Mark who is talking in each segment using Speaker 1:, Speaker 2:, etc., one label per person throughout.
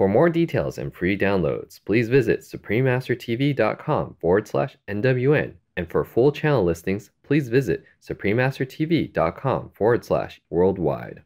Speaker 1: For more details and free downloads, please visit SupremeMasterTV.com/NWN. And for full channel listings, please visit SupremeMasterTV.com/worldwide.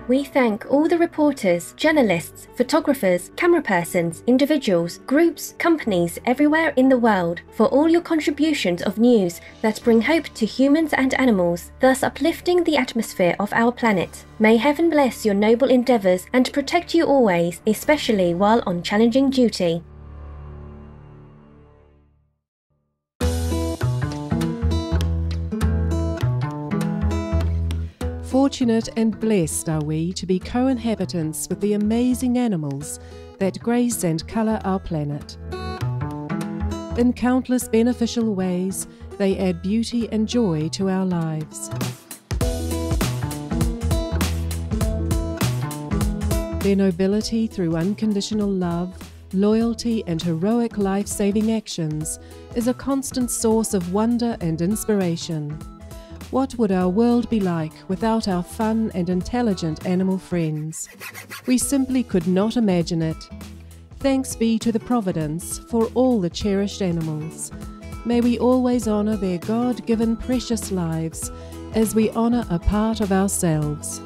Speaker 2: We thank all the reporters, journalists, photographers, camera persons, individuals, groups, companies everywhere in the world for all your contributions of news that bring hope to humans and animals, thus uplifting the atmosphere of our planet. May heaven bless your noble endeavours and protect you always, especially while on challenging duty.
Speaker 3: Fortunate and blessed are we to be co-inhabitants with the amazing animals that grace and colour our planet. In countless beneficial ways, they add beauty and joy to our lives. Their nobility through unconditional love, loyalty and heroic life-saving actions is a constant source of wonder and inspiration. What would our world be like without our fun and intelligent animal friends? We simply could not imagine it. Thanks be to the Providence for all the cherished animals. May we always honour their God-given precious lives as we honour a part of ourselves.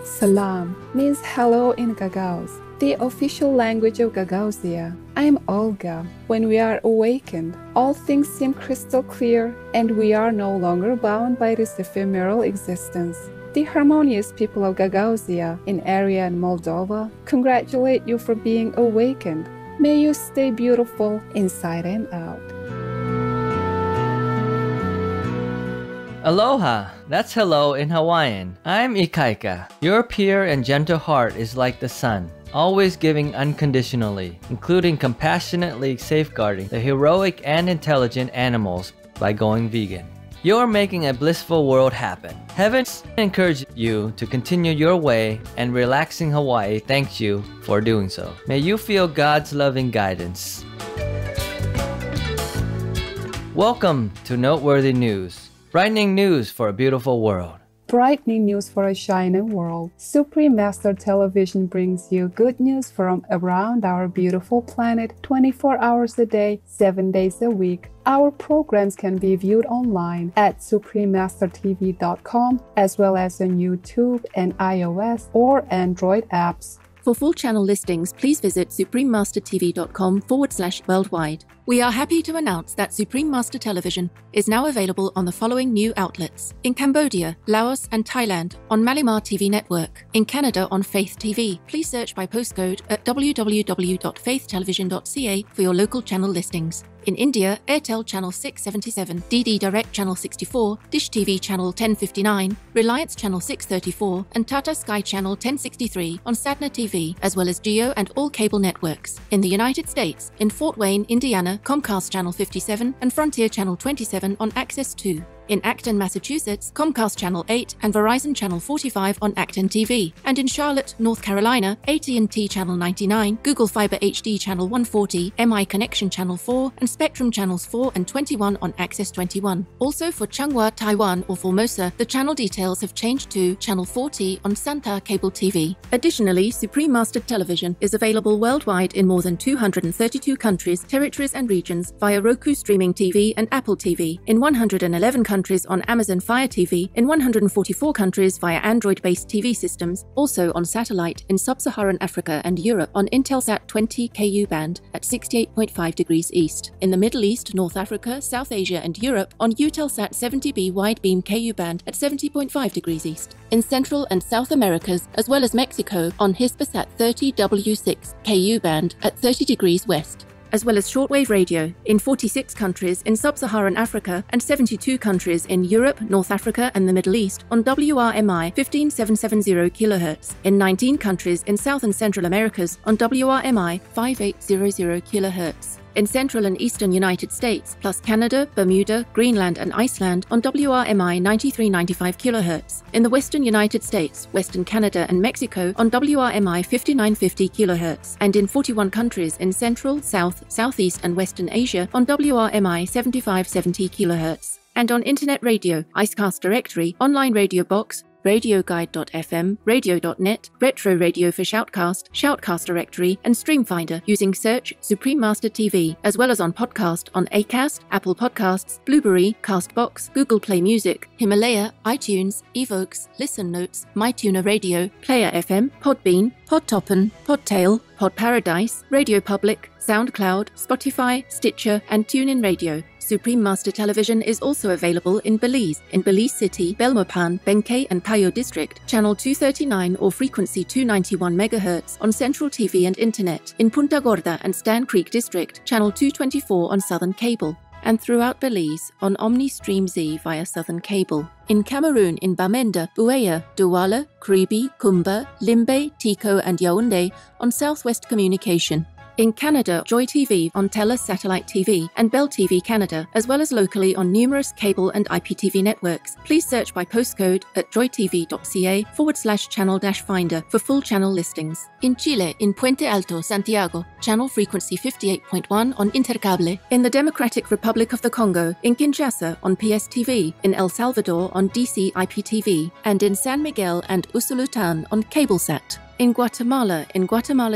Speaker 4: Salam means hello in Gagauz, the official language of Gagauzia. I am Olga. When we are awakened, all things seem crystal clear and we are no longer bound by this ephemeral existence. The harmonious people of Gagauzia in Area and Moldova congratulate you for being awakened. May you stay beautiful inside and out.
Speaker 5: Aloha! That's hello in Hawaiian. I'm Ikaika. Your pure and gentle heart is like the sun, always giving unconditionally, including compassionately safeguarding the heroic and intelligent animals by going vegan. You're making a blissful world happen. Heaven encourages you to continue your way, and Relaxing Hawaii thanks you for doing so. May you feel God's loving guidance. Welcome to Noteworthy News. Brightening news for a beautiful world.
Speaker 4: Brightening news for a shining world. Supreme Master Television brings you good news from around our beautiful planet 24 hours a day, 7 days a week. Our programs can be viewed online at SupremeMasterTV.com as well as on YouTube and iOS or Android apps.
Speaker 6: For full channel listings, please visit SupremeMasterTV.com/worldwide. We are happy to announce that Supreme Master Television is now available on the following new outlets. In Cambodia, Laos and Thailand on Malimar TV Network. In Canada on Faith TV. Please search by postcode at www.faithtelevision.ca for your local channel listings. In India, Airtel Channel 677, DD Direct Channel 64, Dish TV Channel 1059, Reliance Channel 634, and Tata Sky Channel 1063 on Satna TV, as well as Geo and all cable networks. In the United States, in Fort Wayne, Indiana, Comcast Channel 57 and Frontier Channel 27 on Access 2. In Acton, Massachusetts, Comcast Channel 8 and Verizon Channel 45 on Acton TV. And in Charlotte, North Carolina, AT&T Channel 99, Google Fiber HD Channel 140, MI Connection Channel 4, and Spectrum Channels 4 and 21 on Access 21. Also for Changhua, Taiwan or Formosa, the channel details have changed to Channel 40 on Santa Cable TV. Additionally, Supreme Master Television is available worldwide in more than 232 countries, territories and regions via Roku Streaming TV and Apple TV, in 111 countries on Amazon Fire TV, in 144 countries via Android-based TV systems, also on satellite in Sub-Saharan Africa and Europe on Intelsat 20 KU band at 68.5 degrees east, in the Middle East, North Africa, South Asia and Europe on Eutelsat 70B wide beam KU band at 70.5 degrees east, in Central and South Americas as well as Mexico on Hispasat 30W6 KU band at 30 degrees west. as well as shortwave radio in 46 countries in sub-Saharan Africa and 72 countries in Europe, North Africa and the Middle East on WRMI 15770 kHz, in 19 countries in South and Central Americas on WRMI 5800 kHz. In Central and Eastern United States, plus Canada, Bermuda, Greenland and Iceland on WRMI 9395 kHz. In the Western United States, Western Canada and Mexico on WRMI 5950 kHz. And in 41 countries in Central, South, Southeast and Western Asia on WRMI 7570 kHz. And on Internet Radio, Icecast Directory, Online Radio Box, RadioGuide.fm, Radio.net, Retro Radio for Shoutcast, Shoutcast Directory, and Streamfinder using search SupremeMasterTV, as well as on podcast on Acast, Apple Podcasts, Blueberry, Castbox, Google Play Music, Himalaya, iTunes, Evokes, Listen Notes, MyTuner Radio, Player FM, Podbean, Podtoppen, Podtail, Podparadise, Radio Public, SoundCloud, Spotify, Stitcher, and TuneIn Radio. Supreme Master Television is also available in Belize City, Belmopan, Benkei and Payo District, channel 239 or frequency 291 MHz on Central TV and Internet, in Punta Gorda and Stan Creek District, channel 224 on Southern Cable, and throughout Belize on OmniStream Z via Southern Cable. In Cameroon in Bamenda, Buea, Douala, Kribi, Kumba, Limbe, Tico and Yaoundé on Southwest Communication. In Canada, Joy TV on TELUS Satellite TV and Bell TV Canada, as well as locally on numerous cable and IPTV networks. Please search by postcode at joytv.ca/channel-finder for full channel listings. In Chile, in Puente Alto, Santiago, channel frequency 58.1 on Intercable. In the Democratic Republic of the Congo, in Kinshasa on PSTV, in El Salvador on DC IPTV, and in San Miguel and Usulután on CableSat. In Guatemala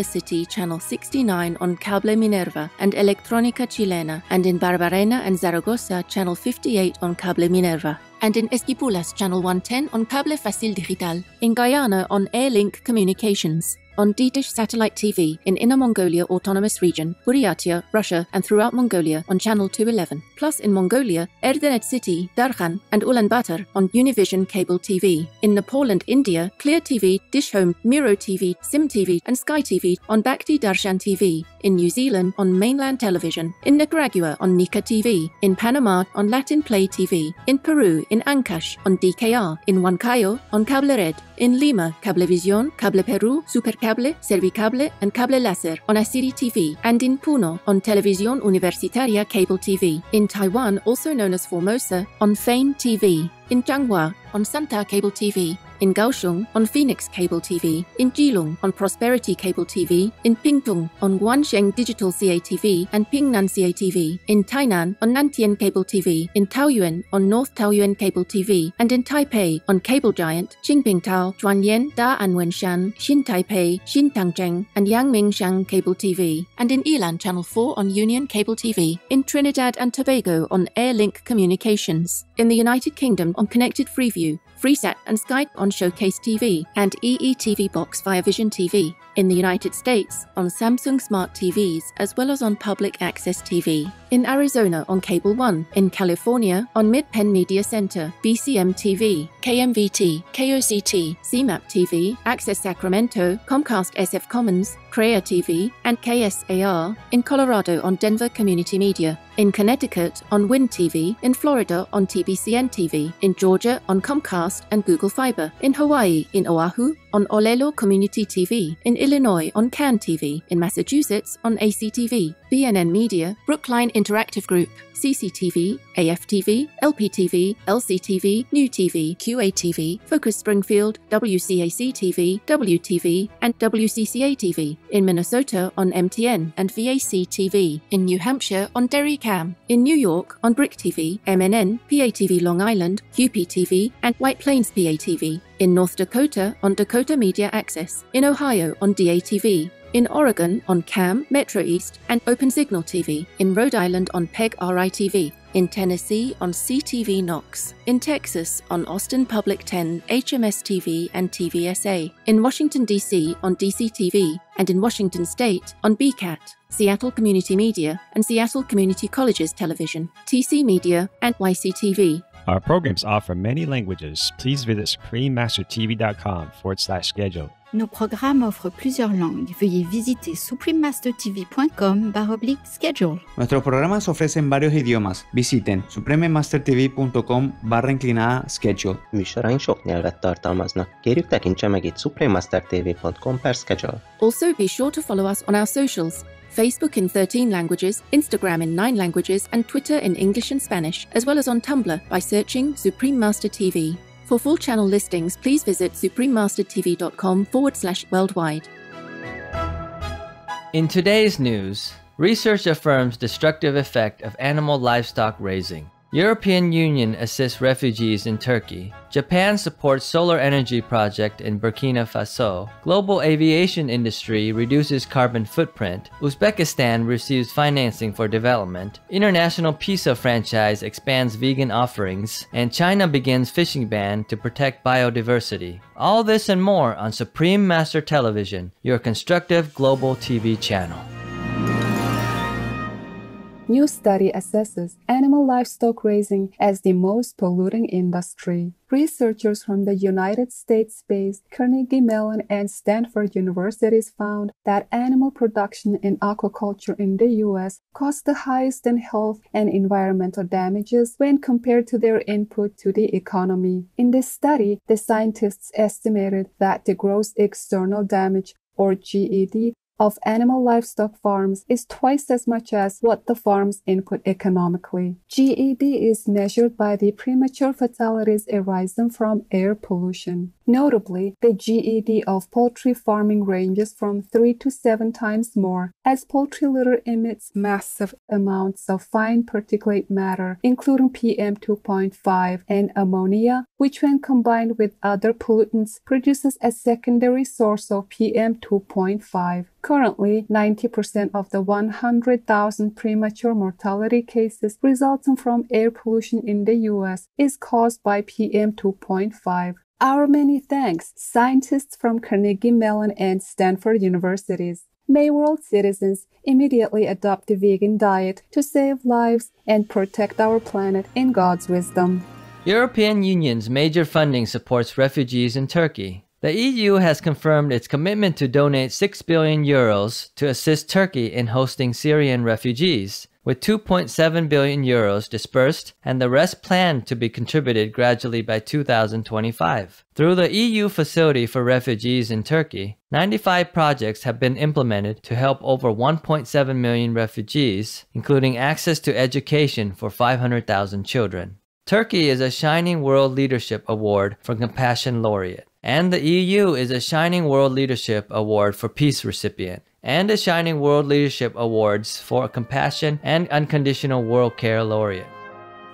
Speaker 6: City, channel 69 on Cable Minerva and Electrónica Chilena, and in Barbarena and Zaragoza, channel 58 on Cable Minerva. And in Esquipulas, channel 110 on Cable Facil Digital. In Guyana on Airlink Communications. On D-Dish Satellite TV in Inner Mongolia Autonomous Region, Buryatia, Russia, and throughout Mongolia on channel 211. Plus in Mongolia, Erdenet City, Darkhan, and Ulaanbaatar on Univision Cable TV. In Nepal and India, Clear TV, Dish Home, Miro TV, Sim TV, and Sky TV on Bhakti Darshan TV. In New Zealand on Mainland Television. In Nicaragua on Nika TV. In Panama on Latin Play TV. In Peru in Ancash on DKR. In Huancayo on Cable Red. In Lima, Cablevisión, Cable Peru, Supercable, Servicable, and Cable Láser on Asiri TV, and in Puno on Televisión Universitaria Cable TV. In Taiwan, also known as Formosa, on Fane TV. In Changhua on Santa Cable TV. In Kaohsiung on Phoenix Cable TV. In Keelung on Prosperity Cable TV. In Pingtung on Guansheng Digital CATV and Pingnan CATV. In Tainan on Nantien Cable TV. In Taoyuan on North Taoyuan Cable TV. And in Taipei on Cable Giant, Qingpingtao, Zhuanyan, Da Anwenshan, Xin Taipei, Xin Tangcheng, and Yangmingshan Cable TV. And in Elan Channel 4 on Union Cable TV. In Trinidad and Tobago on Airlink Communications. In the United Kingdom on Connected Freeview, FreeSat and Skype on Showcase TV, and EETV Box via Vision TV. In the United States, on Samsung Smart TVs, as well as on Public Access TV. In Arizona, on Cable One. In California, on Mid-Penn Media Center, BCM TV, KMVT, KOCT, CMAP TV, Access Sacramento, Comcast SF Commons, Crea TV, and KSAR. In Colorado, on Denver Community Media. In Connecticut, on Wind TV. In Florida, on TBCN TV. In Georgia, on Comcast and Google Fiber. In Hawaii, in Oahu, on Olelo Community TV. In Illinois, on CAN TV. In Massachusetts, on ACTV. BNN Media, Brookline Interactive Group, CCTV, AFTV, LPTV, LCTV, New TV, QATV, Focus Springfield, WCAC TV, WTV, and WCCA TV. In Minnesota, on MTN and VAC TV. In New Hampshire, on Derry Cam. In New York, on Brick TV, MNN, PATV Long Island, QPTV, and White Plains PATV. In North Dakota, on Dakota Media Access. In Ohio, on DATV. In Oregon, on CAM, Metro East, and Open Signal TV. In Rhode Island, on PEG RITV. In Tennessee, on CTV Knox. In Texas, on Austin Public 10, HMS TV, and TVSA. In Washington, D.C., on DCTV. And in Washington State, on BCAT, Seattle Community Media, and Seattle Community Colleges Television, TC Media, and YCTV.
Speaker 7: Our programs offer many languages. Please visit SupremeMasterTV.com/schedule Nos programmes offrent plusieurs langues. Veuillez visiter SupremeMasterTV.com/schedule.
Speaker 8: Nuestros programas ofrecen varios idiomas. Visiten SupremeMasterTV.com/schedule.
Speaker 9: Műsoraink sok nyelvet tartalmaznak. Kérjük, tekintse meg itt SupremeMasterTV.com/schedule.
Speaker 6: Also, be sure to follow us on our socials. Facebook in 13 languages, Instagram in 9 languages, and Twitter in English and Spanish, as well as on Tumblr by searching Supreme Master TV. For full channel listings, please visit SupremeMasterTV.com/worldwide.
Speaker 5: In today's news, research affirms destructive effect of animal livestock raising. European Union assists refugees in Turkey. Japan supports solar energy project in Burkina Faso. Global aviation industry reduces carbon footprint. Uzbekistan receives financing for development. International Pizza franchise expands vegan offerings. And China begins fishing ban to protect biodiversity. All this and more on Supreme Master Television, your constructive global TV channel.
Speaker 4: New study assesses animal livestock raising as the most polluting industry. Researchers from the United States-based Carnegie Mellon and Stanford universities found that animal production and aquaculture in the U.S. caused the highest in health and environmental damages when compared to their input to the economy. In this study, the scientists estimated that the gross external damage, or GED, of animal livestock farms is twice as much as what the farms input economically. GED is measured by the premature fatalities arising from air pollution. Notably, the GED of poultry farming ranges from 3 to 7 times more, as poultry litter emits massive amounts of fine particulate matter, including PM2.5 and ammonia, which when combined with other pollutants produces a secondary source of PM2.5. Currently, 90% of the 100,000 premature mortality cases resulting from air pollution in the U.S. is caused by PM2.5. Our many thanks, scientists from Carnegie Mellon and Stanford universities. May world citizens immediately adopt the vegan diet to save lives and protect our planet in God's wisdom.
Speaker 5: European Union's major funding supports refugees in Turkey. The EU has confirmed its commitment to donate 6 billion euros to assist Turkey in hosting Syrian refugees, with 2.7 billion euros dispersed and the rest planned to be contributed gradually by 2025. Through the EU Facility for Refugees in Turkey, 95 projects have been implemented to help over 1.7 million refugees, including access to education for 500,000 children. Turkey is a Shining World Leadership Award for Compassion Laureate, and the EU is a Shining World Leadership Award for Peace recipient, and a Shining World Leadership Awards for Compassion and Unconditional World Care Laureate.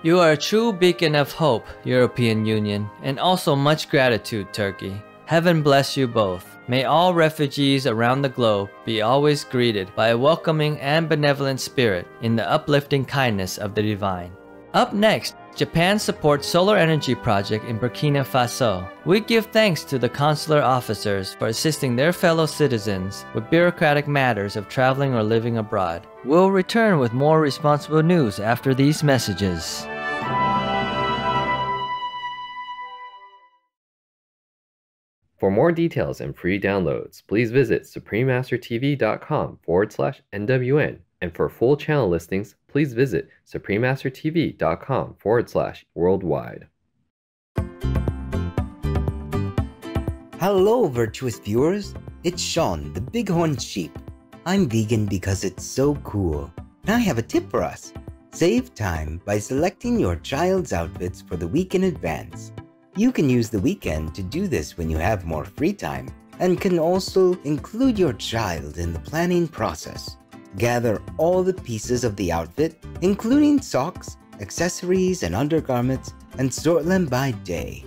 Speaker 5: You are a true beacon of hope, European Union, and also much gratitude, Turkey. Heaven bless you both. May all refugees around the globe be always greeted by a welcoming and benevolent spirit in the uplifting kindness of the divine. Up next, Japan supports solar energy project in Burkina Faso. We give thanks to the consular officers for assisting their fellow citizens with bureaucratic matters of traveling or living abroad. We'll return with more responsible news after these messages.
Speaker 1: For more details and free downloads, please visit SupremeMasterTV.com/NWN. And for full channel listings, please visit SupremeMasterTV.com/worldwide.
Speaker 10: Hello, virtuous viewers. It's Sean, the Bighorn Sheep. I'm vegan because it's so cool. And I have a tip for us. Save time by selecting your child's outfits for the week in advance. You can use the weekend to do this when you have more free time, and can also include your child in the planning process. Gather all the pieces of the outfit, including socks, accessories, and undergarments, and sort them by day.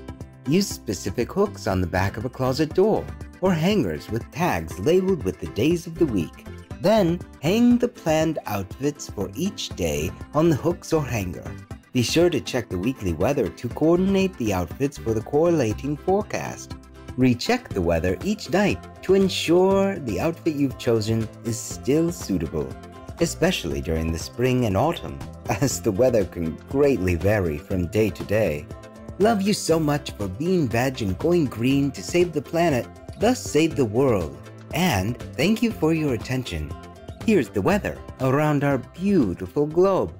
Speaker 10: Use specific hooks on the back of a closet door, or hangers with tags labeled with the days of the week. Then, hang the planned outfits for each day on the hooks or hanger. Be sure to check the weekly weather to coordinate the outfits for the correlating forecast. Recheck the weather each night to ensure the outfit you've chosen is still suitable, especially during the spring and autumn, as the weather can greatly vary from day to day. Love you so much for being veg and going green to save the planet, thus save the world. And thank you for your attention. Here's the weather around our beautiful globe.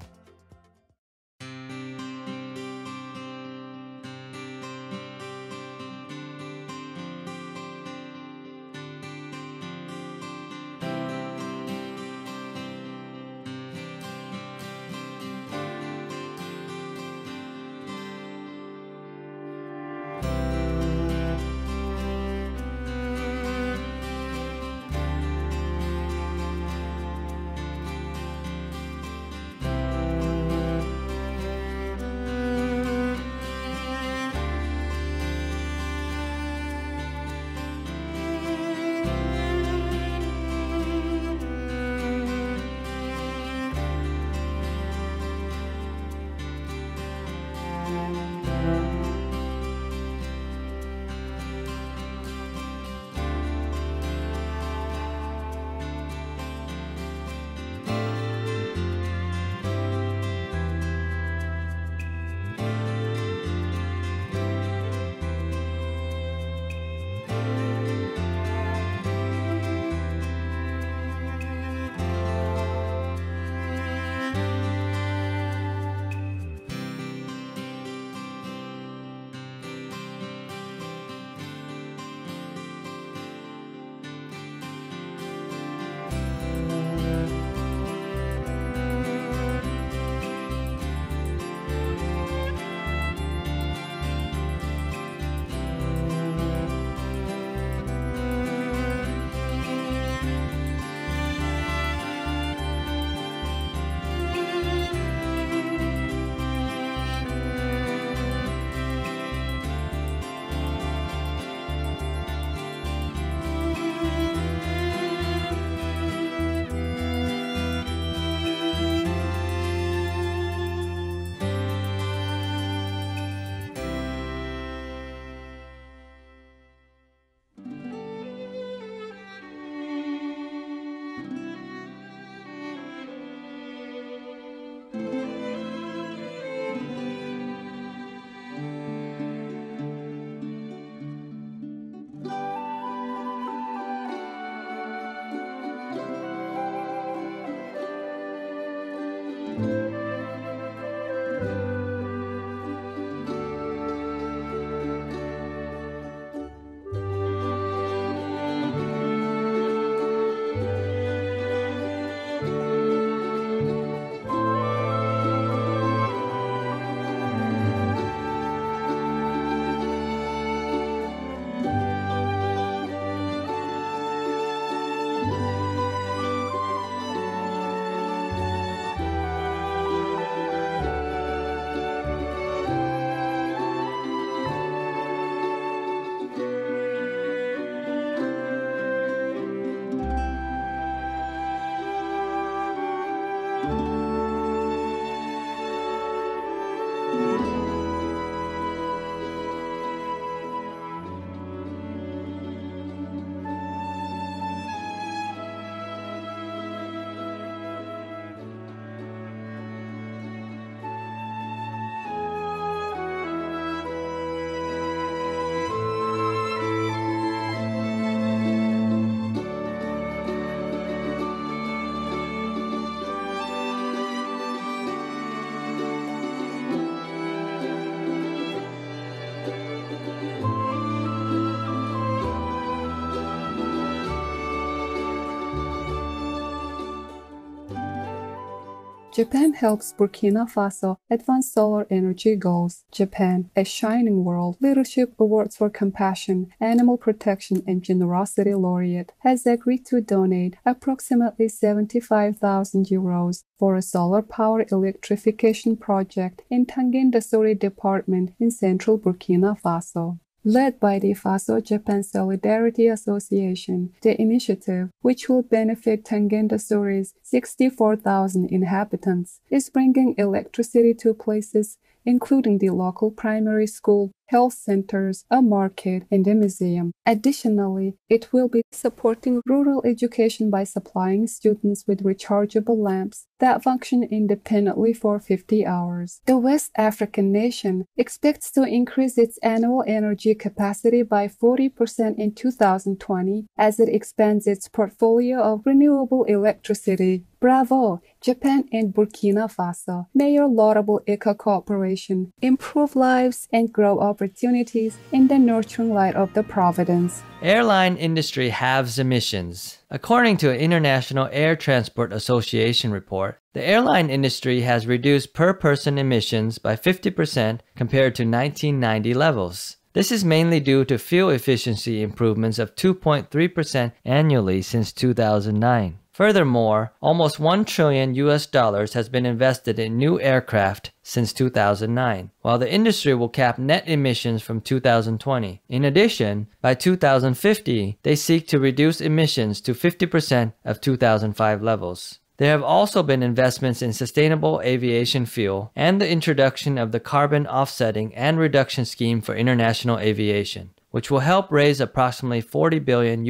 Speaker 4: Japan helps Burkina Faso advance solar energy goals. Japan, a shining world leadership awards for compassion, animal protection, and generosity laureate, has agreed to donate approximately 75,000 euros for a solar power electrification project in Tangendasori Department in central Burkina Faso. Led by the Faso-Japan Solidarity Association, the initiative, which will benefit Tangendasori's 64,000 inhabitants, is bringing electricity to places including the local primary school, health centers, a market, and a museum. Additionally, it will be supporting rural education by supplying students with rechargeable lamps that function independently for 50 hours. The West African nation expects to increase its annual energy capacity by 40% in 2020 as it expands its portfolio of renewable electricity. Bravo! Japan and Burkina Faso may your laudable eco-cooperation improve lives and grow opportunities in the nurturing light of the Providence.
Speaker 5: Airline industry halves emissions. According to an International Air Transport Association report, the airline industry has reduced per-person emissions by 50% compared to 1990 levels. This is mainly due to fuel efficiency improvements of 2.3% annually since 2009. Furthermore, almost $1 trillion has been invested in new aircraft since 2009, while the industry will cap net emissions from 2020. In addition, by 2050, they seek to reduce emissions to 50% of 2005 levels. There have also been investments in sustainable aviation fuel and the introduction of the carbon offsetting and reduction scheme for international aviation, which will help raise approximately $40 billion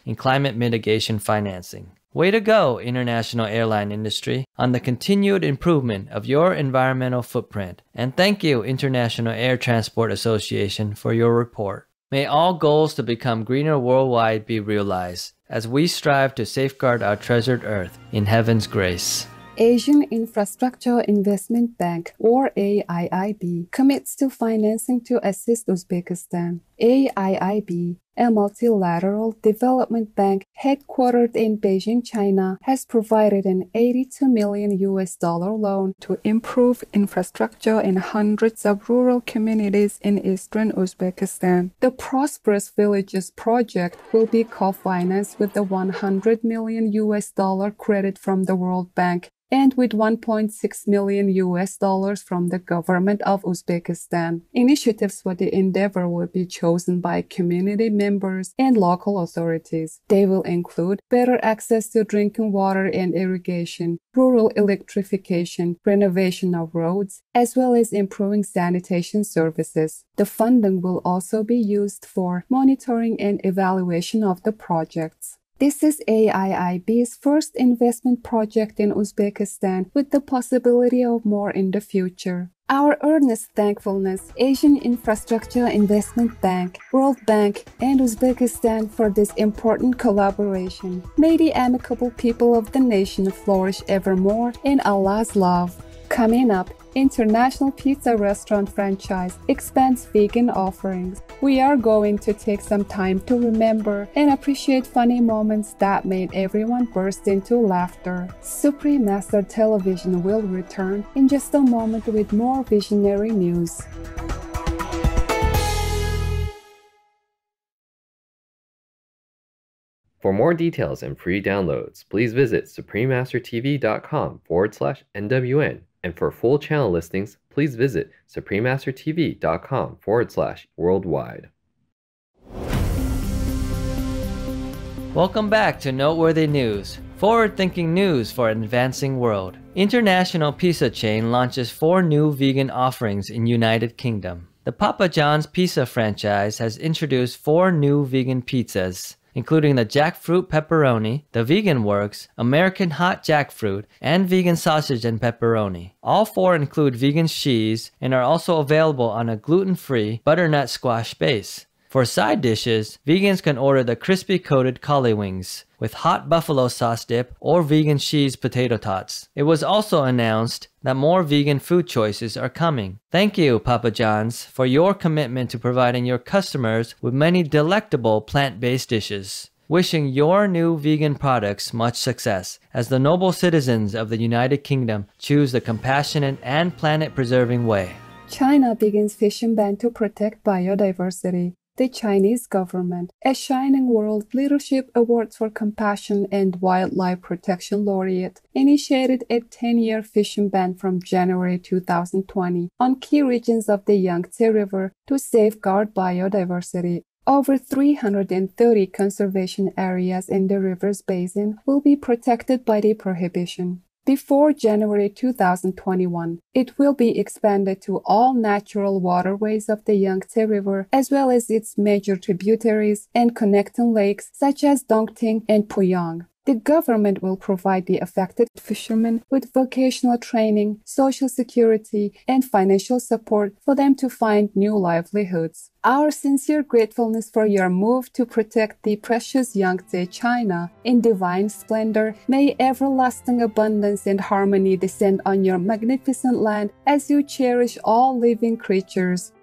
Speaker 5: in climate mitigation financing. Way to go, international airline industry, on the continued improvement of your environmental footprint. And thank you, International Air Transport Association, for your report. May all goals to become greener worldwide be realized, as we strive to safeguard our treasured earth in heaven's grace.
Speaker 4: Asian Infrastructure Investment Bank, or AIIB, commits to financing to assist Uzbekistan. AIIB, a multilateral development bank headquartered in Beijing, China, has provided an $82 million loan to improve infrastructure in hundreds of rural communities in eastern Uzbekistan. The Prosperous Villages project will be co-financed with the $100 million credit from the World Bank and with $1.6 million from the government of Uzbekistan. Initiatives for the endeavor will be chosen by community members and local authorities. They will include better access to drinking water and irrigation, rural electrification, renovation of roads, as well as improving sanitation services. The funding will also be used for monitoring and evaluation of the projects. This is AIIB's first investment project in Uzbekistan, with the possibility of more in the future. Our earnest thankfulness, Asian Infrastructure Investment Bank, World Bank, and Uzbekistan for this important collaboration. May the amicable people of the nation flourish evermore in Allah's love. Coming up, International Pizza Restaurant franchise expands vegan offerings. We are going to take some time to remember and appreciate funny moments that made everyone burst into laughter. Supreme Master Television will return in just a moment with more visionary news.
Speaker 1: For more details and free downloads, please visit SupremeMasterTV.com/NWN. And for full channel listings, please visit SupremeMasterTV.com/worldwide.
Speaker 5: Welcome back to Noteworthy News, forward-thinking news for an advancing world. International Pizza Chain launches 4 new vegan offerings in United Kingdom. The Papa John's Pizza franchise has introduced 4 new vegan pizzas, including the Jackfruit Pepperoni, the Vegan Works, American Hot Jackfruit, and Vegan Sausage and Pepperoni. All 4 include vegan cheese and are also available on a gluten-free butternut squash base. For side dishes, vegans can order the crispy coated cauli wings with hot buffalo sauce dip or vegan cheese potato tots. It was also announced that more vegan food choices are coming. Thank you, Papa John's, for your commitment to providing your customers with many delectable plant-based dishes. Wishing your new vegan products much success as the noble citizens of the United Kingdom choose the compassionate and planet-preserving way.
Speaker 4: China begins fishing ban to protect biodiversity. The Chinese government, a Shining World Leadership Awards for Compassion and Wildlife Protection laureate, initiated a 10-year fishing ban from January 2020 on key regions of the Yangtze River to safeguard biodiversity. Over 330 conservation areas in the river's basin will be protected by the prohibition. Before January 2021, it will be expanded to all natural waterways of the Yangtze River, as well as its major tributaries and connecting lakes such as Dongting and Puyang. The government will provide the affected fishermen with vocational training, social security, and financial support for them to find new livelihoods. Our sincere gratefulness for your move to protect the precious Yangtze China in divine splendor. May everlasting abundance and harmony descend on your magnificent land as you cherish all living creatures.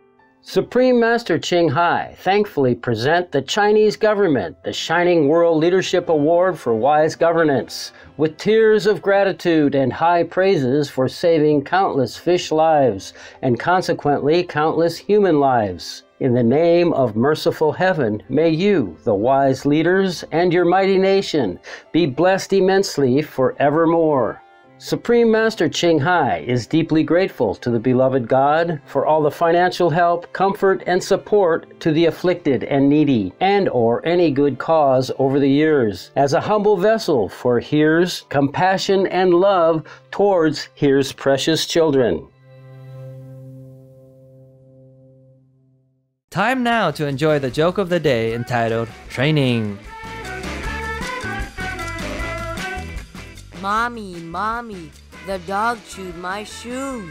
Speaker 11: Supreme Master Ching Hai thankfully present the Chinese government the Shining World Leadership Award for Wise Governance, with tears of gratitude and high praises for saving countless fish lives and consequently countless human lives. In the name of merciful heaven, may you, the wise leaders, and your mighty nation be blessed immensely forevermore. Supreme Master Ching Hai is deeply grateful to the beloved God for all the financial help, comfort, and support to the afflicted and needy, and/or any good cause over the years, as a humble vessel for Here's compassion and love towards Here's precious children.
Speaker 5: Time now to enjoy the joke of the day entitled Training.
Speaker 12: Mommy, the dog chewed my shoes.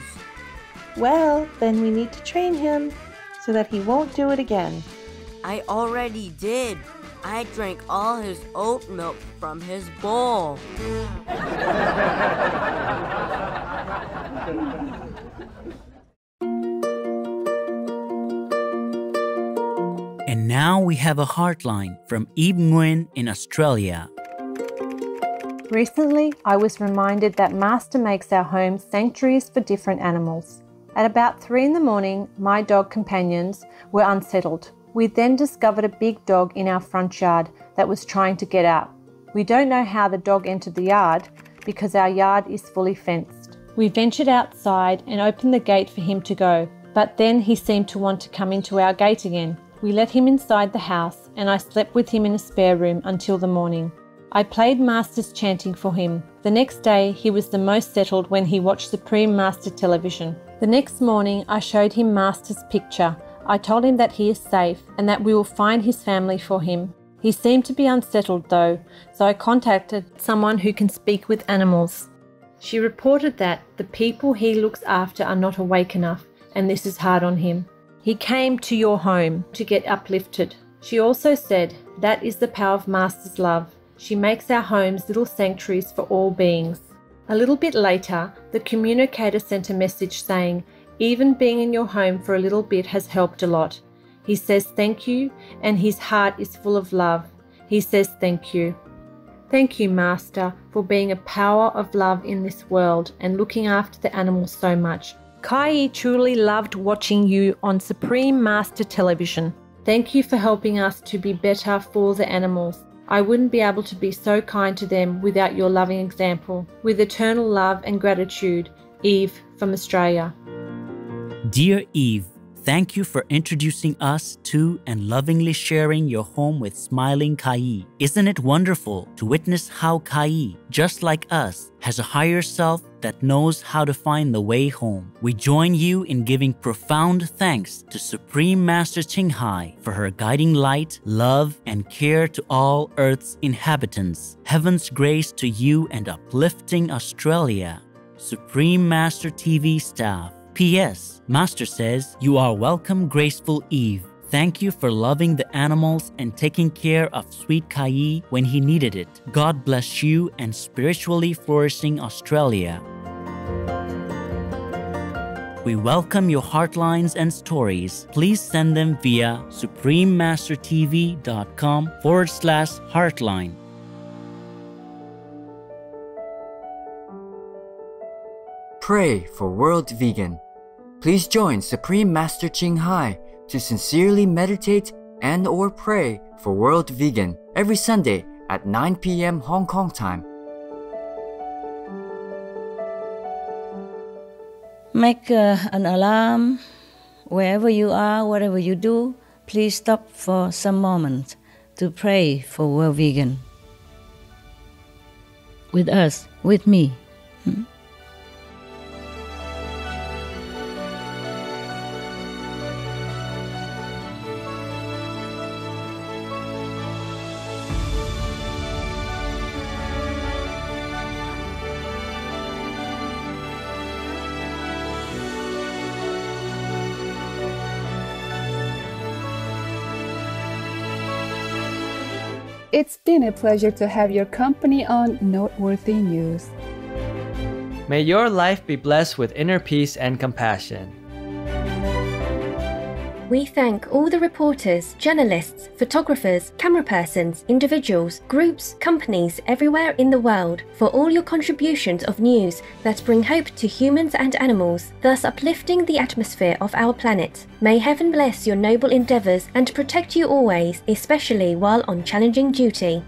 Speaker 13: Well, then we need to train him so that he won't do it again.
Speaker 12: I already did. I drank all his oat milk from his bowl.
Speaker 14: And now we have a heartline from Eve Nguyen in Australia.
Speaker 15: Recently, I was reminded that Master makes our home sanctuaries for different animals. At about 3 in the morning, my dog companions were unsettled. We then discovered a big dog in our front yard that was trying to get out. We don't know how the dog entered the yard because our yard is fully fenced. We ventured outside and opened the gate for him to go, but then he seemed to want to come into our gate again. We let him inside the house and I slept with him in a spare room until the morning. I played Master's chanting for him. The next day, he was the most settled when he watched Supreme Master television. The next morning, I showed him Master's picture. I told him that he is safe and that we will find his family for him. He seemed to be unsettled though, so I contacted someone who can speak with animals. She reported that the people he looks after are not awake enough, and this is hard on him. He came to your home to get uplifted. She also said that is the power of Master's love. She makes our homes little sanctuaries for all beings. A little bit later, the communicator sent a message saying, even being in your home for a little bit has helped a lot. He says thank you, and his heart is full of love. He says thank you. Thank you, Master, for being a power of love in this world and looking after the animals so much. Kai truly loved watching you on Supreme Master Television. Thank you for helping us to be better for the animals. I wouldn't be able to be so kind to them without your loving example. With eternal love and gratitude, Eve from Australia.
Speaker 14: Dear Eve, thank you for introducing us to and lovingly sharing your home with smiling Kai. Isn't it wonderful to witness how Kai, just like us, has a higher self that knows how to find the way home? We join you in giving profound thanks to Supreme Master Ching Hai for her guiding light, love, and care to all Earth's inhabitants. Heaven's grace to you and uplifting Australia. Supreme Master TV staff. P.S. Master says, you are welcome, graceful Eve. Thank you for loving the animals and taking care of sweet Kai when he needed it. God bless you and spiritually flourishing Australia. We welcome your heartlines and stories. Please send them via SupremeMasterTV.com/heartline.
Speaker 16: Pray for World Vegan. Please join Supreme Master Ching Hai to sincerely meditate and/or pray for World Vegan every Sunday at 9 p.m. Hong Kong time.
Speaker 17: Make an alarm. Wherever you are, whatever you do, please stop for some moments to pray for World Vegan. With us, with me,
Speaker 4: It's been a pleasure to have your company on Noteworthy News.
Speaker 5: May your life be blessed with inner peace and compassion.
Speaker 2: We thank all the reporters, journalists, photographers, camera persons, individuals, groups, companies everywhere in the world for all your contributions of news that bring hope to humans and animals, thus uplifting the atmosphere of our planet. May heaven bless your noble endeavours and protect you always, especially while on challenging duty.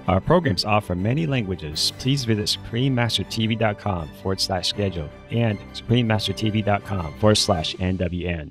Speaker 18: Our programs offer many languages. Please visit SupremeMasterTV.com/schedule and SupremeMasterTV.com/NWN.